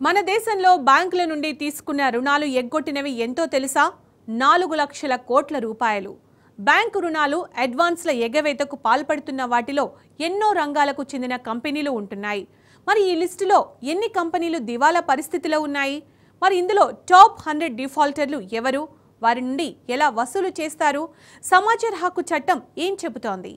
మన దేశంలో బ్యాంకుల నుండి తీసుకున్న రుణాలు ఎగ్గొట్టినవి ఎంతో తెలుసా? 4 లక్షల కోట్ల రూపాయలు. బ్యాంకు రుణాలు అడ్వాన్స్ల ఎగవేతకు పాల్పడుతున్న వాటిలో ఎన్నో రంగాలకు చెందిన కంపెనీలు ఉంటున్నాయి. మరి ఈ లిస్టులో ఎన్ని కంపెనీలు దివాలా పరిస్థితిలో ఉన్నాయి? మరి ఇందులో టాప్ 100 డిఫాల్టర్లు ఎవరు? వారి నుండి ఎలా వసూలు చేస్తారు? సమాచార హక్కు చట్టం ఏం చెబుతోంది?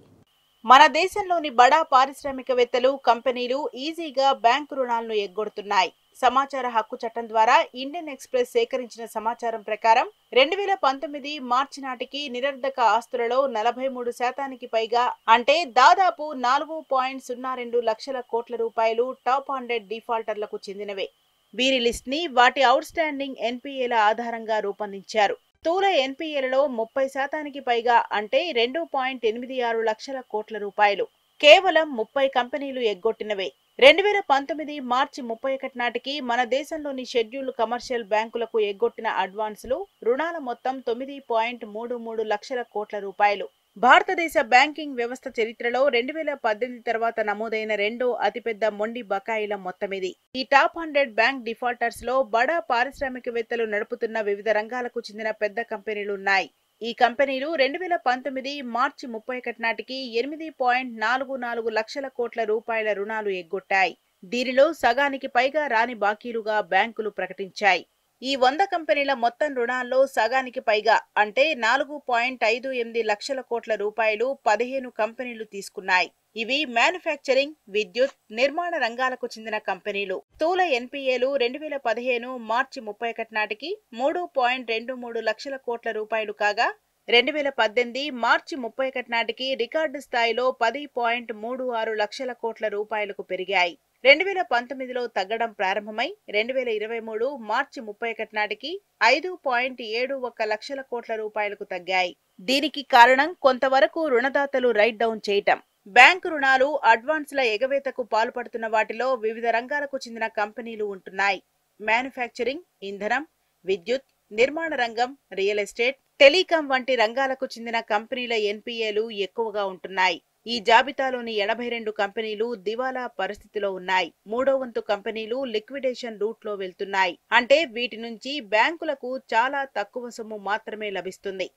మన దేశంలోని బడా పారిశ్రామికవేత్తలు, కంపెనీలు ఈజీగా బ్యాంకు రుణాలను ఎగ్గొడుతున్నాయి. సమాచార హక్కు చట్టం ద్వారా ఇండియన్ ఎక్స్ప్రెస్ సేకరించిన సమాచారం ప్రకారం 2019 మార్చి నాటికి నిరర్ధక ఆస్తులలో 43% పైగా అంటే దాదాపు 4.02 లక్షల కోట్ల రూపాయలు టాప్ 100 డిఫాల్టర్లకు చెందినవే. వీరి లిస్ట్ ని వాటి అవుట్ స్టాండింగ్ ఎన్పీఏల ఆధారంగా రూపొందించారు. స్థూల ఎన్పీఏలలో 30% పైగా అంటే 2.86 లక్షల కోట్ల రూపాయలు కేవలం 30 కంపెనీలు ఎగ్గొట్టినవే. 2019 మార్చి 31 నాటికి మన దేశంలోని షెడ్యూల్డ్ కమర్షియల్ బ్యాంకులకు ఎగ్గొట్టిన అడ్వాన్సులు రుణాల మొత్తం 9.33 లక్షల కోట్ల రూపాయలు. భారతదేశ బ్యాంకింగ్ వ్యవస్థ చరిత్రలో 2018 తర్వాత నమోదైన రెండో అతిపెద్ద మొండి బకాయిల మొత్తమిది. ఈ టాప్ 100 బ్యాంక్ డిఫాల్టర్స్ లో బడా పారిశ్రామికవేత్తలు నడుపుతున్న వివిధ రంగాలకు చెందిన పెద్ద కంపెనీలున్నాయి. ఈ కంపెనీలు 2019 మార్చి 31 నాటికి 8.44 లక్షల కోట్ల రూపాయల రుణాలు ఎగ్గొట్టాయి. దీనిలో సగానికి పైగా రాని బాకీలుగా బ్యాంకులు ప్రకటించాయి. ఈ 100 కంపెనీల మొత్తం రుణాల్లో సగానికి పైగా అంటే 4.58 లక్షల కోట్ల రూపాయలు 15 కంపెనీలు తీసుకున్నాయి. ఇవి మ్యానుఫ్యాక్చరింగ్, విద్యుత్, నిర్మాణ రంగాలకు చెందిన కంపెనీలు. స్థూల ఎన్పీఏలు 2015 మార్చి 31 నాటికి 3.23 లక్షల కోట్ల రూపాయలు కాగా 2018 మార్చి 31 నాటికి రికార్డు స్థాయిలో 10.36 లక్షల కోట్ల రూపాయలకు పెరిగాయి. 2019లో తగ్గడం ప్రారంభమై 2023 మార్చి 31 నాటికి 5.71 లక్షల కోట్ల రూపాయలకు తగ్గాయి. దీనికి కారణం కొంతవరకు రుణదాతలు రైట్ డౌన్ చేయటం. బ్యాంకు రుణాలు, అడ్వాన్స్ల ఎగవేతకు పాల్పడుతున్న వాటిలో వివిధ రంగాలకు చెందిన కంపెనీలు ఉంటున్నాయి. మ్యానుఫ్యాక్చరింగ్, ఇంధనం, విద్యుత్, నిర్మాణ రంగం, రియల్ ఎస్టేట్, టెలికాం వంటి రంగాలకు చెందిన కంపెనీల ఎన్పీఏలు ఎక్కువగా ఉంటున్నాయి. ఈ జాబితాలోని 82 కంపెనీలు దివాలా పరిస్థితిలో ఉన్నాయి. మూడో వంతు కంపెనీలు లిక్విడేషన్ రూట్ లో వెళ్తున్నాయి. అంటే వీటి నుంచి బ్యాంకులకు చాలా తక్కువ సొమ్ము మాత్రమే లభిస్తుంది.